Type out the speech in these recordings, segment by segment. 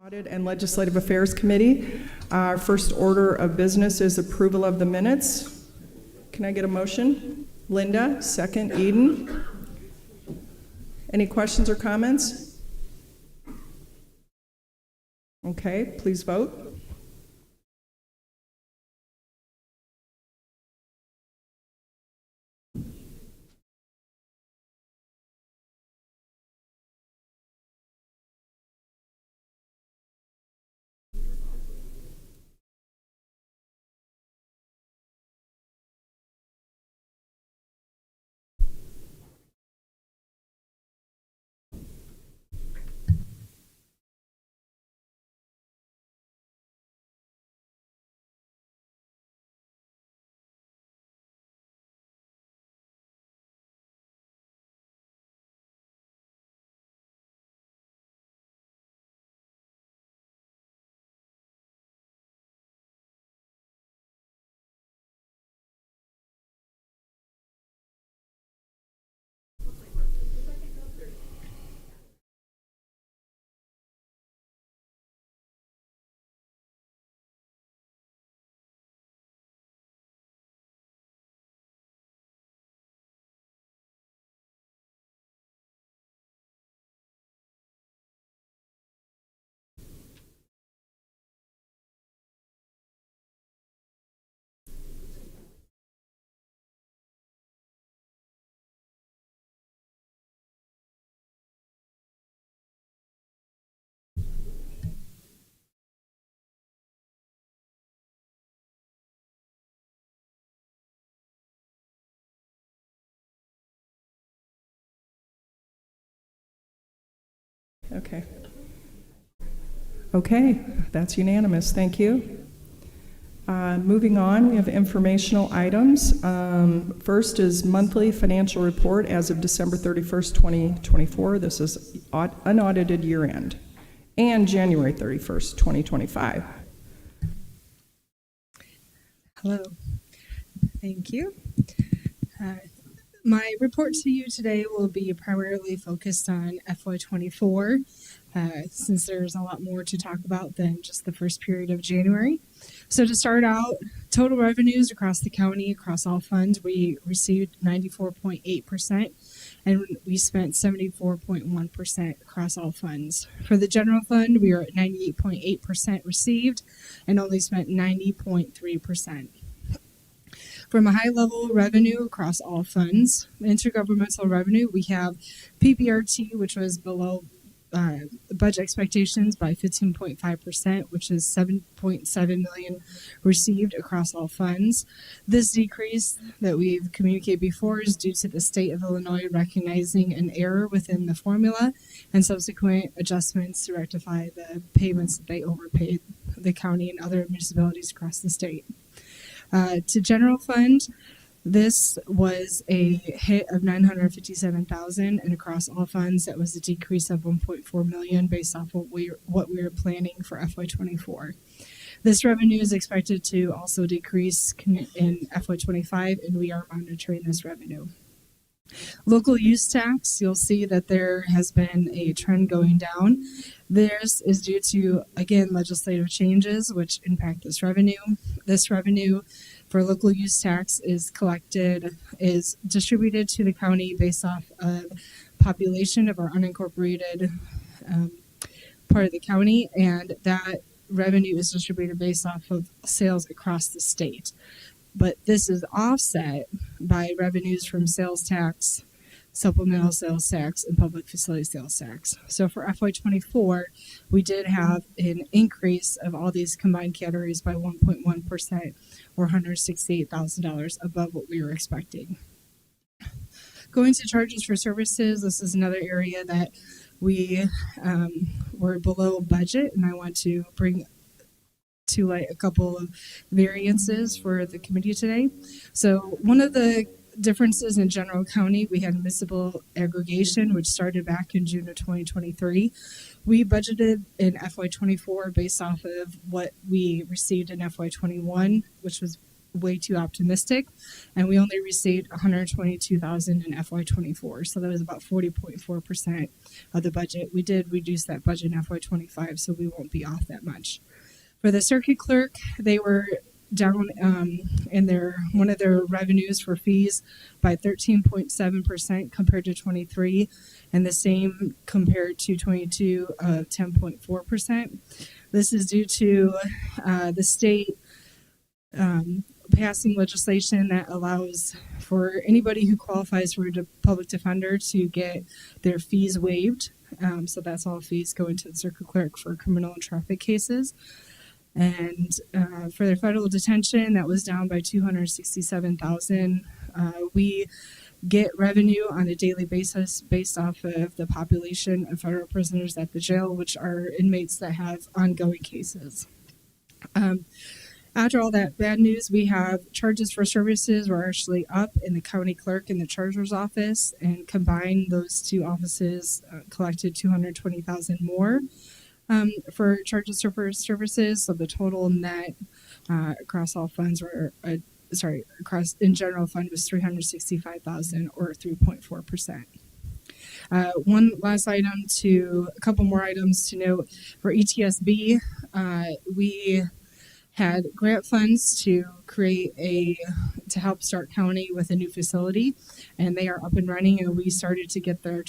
Audit and Legislative Affairs Committee. Our first order of business is approval of the minutes. Can I get a motion? Linda, second. Eden. Any questions or comments? Okay, please vote. Okay, that's unanimous. Thank you. Moving on, we have informational items. First is monthly financial report as of December 31st, 2024. This is unaudited year end. And January 31st, 2025. Hello. Thank you. My report to you today will be primarily focused on FY24, since there's a lot more to talk about than just the first period of January. So to start out, total revenues across the county, across all funds, we received 94.8%, and we spent 74.1% across all funds. For the general fund, we are at 98.8% received and only spent 90.3%. From a high level revenue across all funds, intergovernmental revenue, we have PBRT, which was below budget expectations by 15.5%, which is 7.7 million received across all funds. This decrease that we've communicated before is due to the state of Illinois recognizing an error within the formula and subsequent adjustments to rectify the payments that they overpaid the county and other municipalities across the state. To general fund, this was a hit of $957,000, and across all funds, that was a decrease of $1.4 million based off what we were planning for FY24. This revenue is expected to also decrease in FY25, and we are monitoring this revenue. Local use tax, you'll see that there has been a trend going down. This is due to, again, legislative changes which impact this revenue. This revenue for local use tax is distributed to the county based off of population of our unincorporated part of the county, and that revenue is distributed based off of sales across the state. But this is offset by revenues from sales tax, supplemental sales tax, and public facility sales tax. So for FY24, we did have an increase of all these combined categories by 1.1%, or $168,000 above what we were expecting. Going to charges for services, this is another area that we were below budget, and I want to bring to light a couple of variances for the committee today. So one of the differences in general county, we had municipal aggregation, which started back in June of 2023. We budgeted in FY24 based off of what we received in FY21, which was way too optimistic, and we only received 122,000 in FY24, so that was about 40.4% of the budget. We did reduce that budget in FY25, so we won't be off that much. For the circuit clerk, they were down in one of their revenues for fees by 13.7% compared to 23, and the same compared to 22 of 10.4%. This is due to the state passing legislation that allows for anybody who qualifies for a public defender to get their fees waived. So that's all fees going to the circuit clerk for criminal and traffic cases. And for their federal detention, that was down by 267,000. We get revenue on a daily basis based off of the population of federal prisoners at the jail, which are inmates that have ongoing cases. After all that bad news, we have charges for services were actually up in the county clerk and the treasurer's office, and combined those two offices collected 220,000 more. For charges for services, so the total net across all funds were, across in general fund was 365,000 or 3.4%. One last item a couple more items to note for ETSB, we had grant funds to to help Stark County with a new facility, and they are up and running, and we started to get their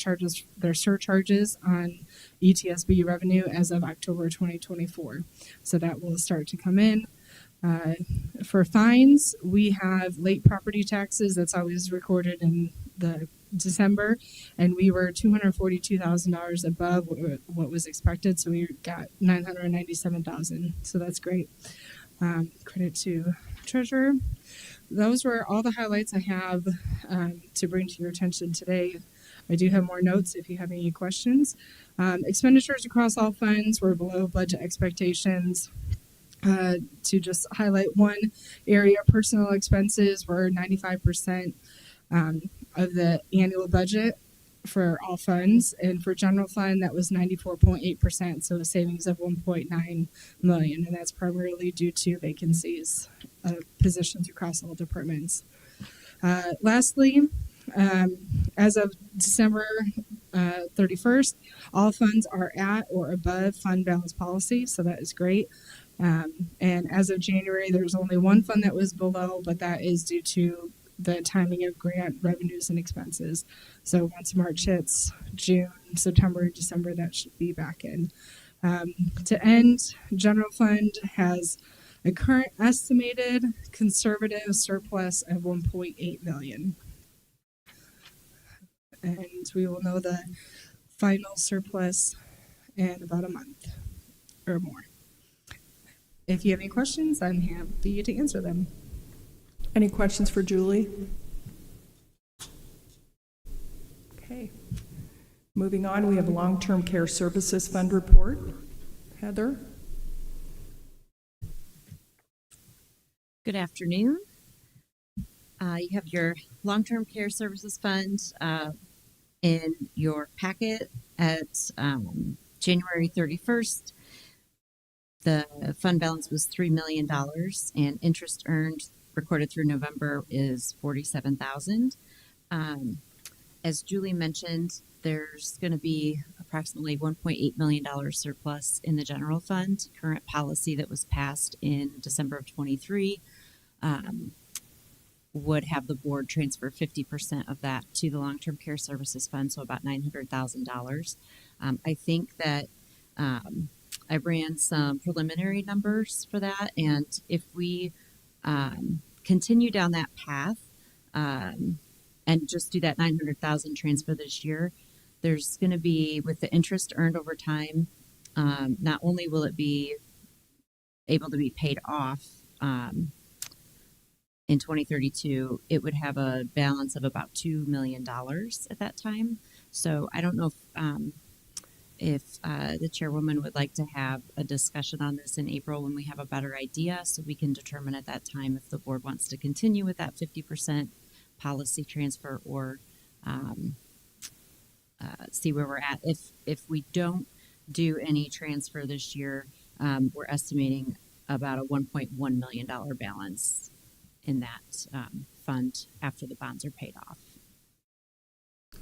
surcharges on ETSB revenue as of October 2024. So that will start to come in. For fines, we have late property taxes. That's always recorded in the December, and we were $242,000 above what was expected. So we got $997,000. So that's great. Credit to treasurer. Those were all the highlights I have to bring to your attention today. I do have more notes if you have any questions. Expenditures across all funds were below budget expectations. To just highlight one area, personal expenses were 95% of the annual budget for all funds, and for general fund that was 94.8%, so a savings of 1.9 million, and that's primarily due to vacancies of positions across all departments. Lastly, as of December 31st, all funds are at or above fund balance policy, so that is great. And as of January, there's only one fund that was below, but that is due to the timing of grant revenues and expenses. So once March hits, June, September, December, that should be back in. To end, general fund has a current estimated conservative surplus of 1.8 million. And we will know the final surplus in about a month or more. If you have any questions, I'm happy to answer them. Any questions for Julie? Okay. Moving on, we have a long-term care services fund report. Heather? Good afternoon. You have your long-term care services fund in your packet at January 31st. The fund balance was $3 million, and interest earned recorded through November is $47,000. As Julie mentioned, there's going to be approximately $1.8 million surplus in the general fund. Current policy that was passed in December of 23 would have the board transfer 50% of that to the long-term care services fund, so about $900,000. I think that I ran some preliminary numbers for that, and if we continue down that path and just do that $900,000 transfer this year, there's going to be, with the interest earned over time, not only will it be able to be paid off in 2032, it would have a balance of about $2 million at that time. So I don't know if the chairwoman would like to have a discussion on this in April when we have a better idea, so we can determine at that time if the board wants to continue with that 50% policy transfer or see where we're at. If we don't do any transfer this year, we're estimating about a $1.1 million balance in that fund after the bonds are paid off.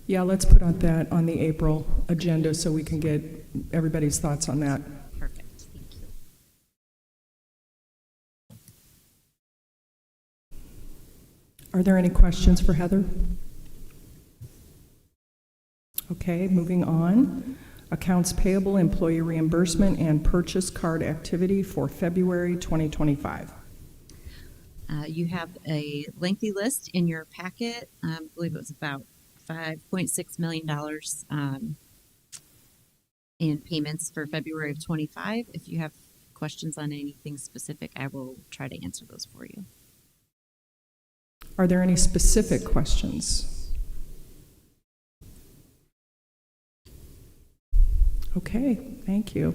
Yeah, let's put on that on the April agenda so we can get everybody's thoughts on that. Perfect. Thank you. Are there any questions for Heather? Okay, moving on. Accounts payable, employee reimbursement, and purchase card activity for February 2025. You have a lengthy list in your packet. I believe it was about $5.6 million in payments for February of 25. If you have questions on anything specific, I will try to answer those for you. Are there any specific questions? Okay, thank you.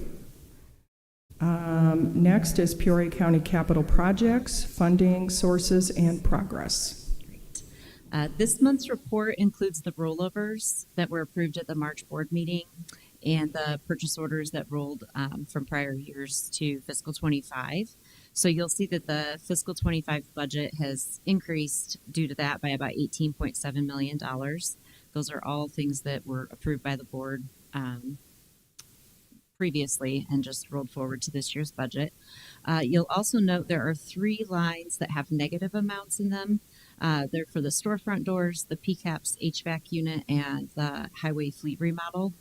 Next is Peoria County capital projects, funding sources, and progress. Great. This month's report includes the rollovers that were approved at the March board meeting and the purchase orders that rolled from prior years to fiscal 25. So you'll see that the fiscal 25 budget has increased due to that by about $18.7 million. Those are all things that were approved by the board previously and just rolled forward to this year's budget. You'll also note there are 3 lines that have negative amounts in them. They're for the storefront doors, the PCAPS HVAC unit, and the highway fleet remodel.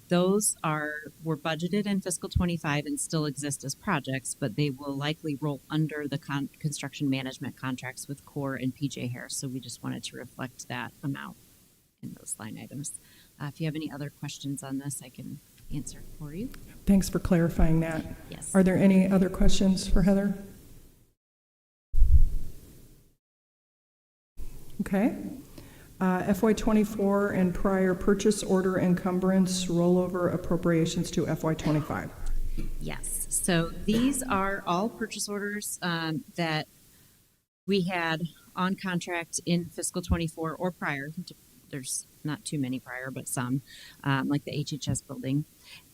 Those were budgeted in fiscal 25 and still exist as projects, but they will likely roll under the construction management contracts with Core and PJ Harris. So we just wanted to reflect that amount in those line items. If you have any other questions on this, I can answer for you. Thanks for clarifying that. Yes. Are there any other questions for Heather? Okay. FY24 and prior purchase order encumbrance rollover appropriations to FY25. Yes. So these are all purchase orders that we had on contract in fiscal 24 or prior. There's not too many prior, but some, like the HHS building,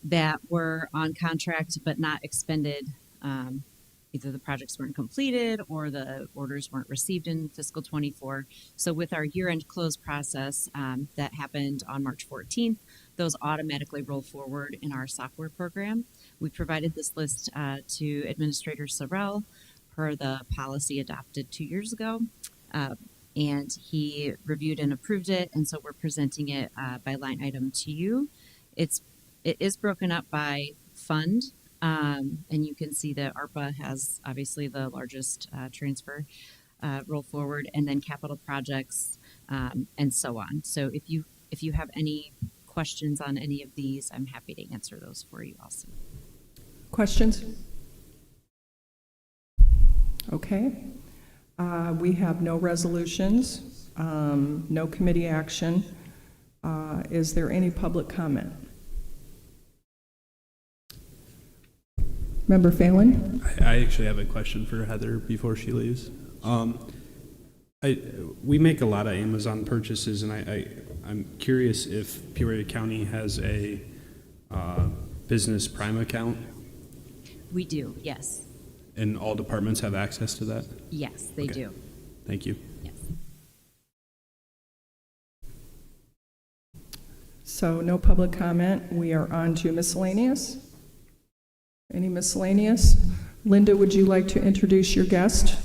that were on contract but not expended. Either the projects weren't completed or the orders weren't received in fiscal 24. So with our year-end close process that happened on March 14th, those automatically roll forward in our software program. We provided this list to Administrator Sorrell per the policy adopted 2 years ago. And he reviewed and approved it, and so we're presenting it by line item to you. It is broken up by fund, and you can see that ARPA has obviously the largest transfer roll forward, and then capital projects, and so on. So if you have any questions on any of these, I'm happy to answer those for you also. Questions? Okay. We have no resolutions, no committee action. Is there any public comment? Member Phelan? I actually have a question for Heather before she leaves. We make a lot of Amazon purchases, and I'm curious if Peoria County has a business Prime account. We do, yes. And all departments have access to that? Yes, they do. Thank you. Yes. So no public comment. We are on to miscellaneous. Any miscellaneous? Linda, would you like to introduce your guest?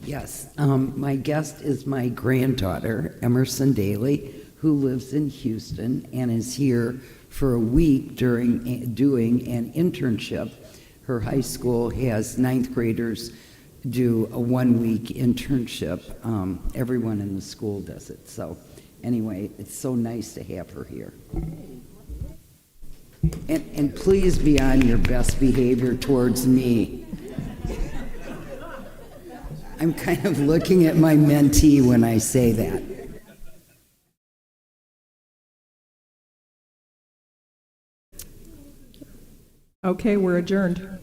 Yes, my guest is my granddaughter, Emerson Daly, who lives in Houston and is here for a week doing an internship. Her high school has 9th graders do a 1-week internship. Everyone in the school does it. So anyway, it's so nice to have her here. And please be on your best behavior towards me. I'm kind of looking at my mentee when I say that. Okay, we're adjourned.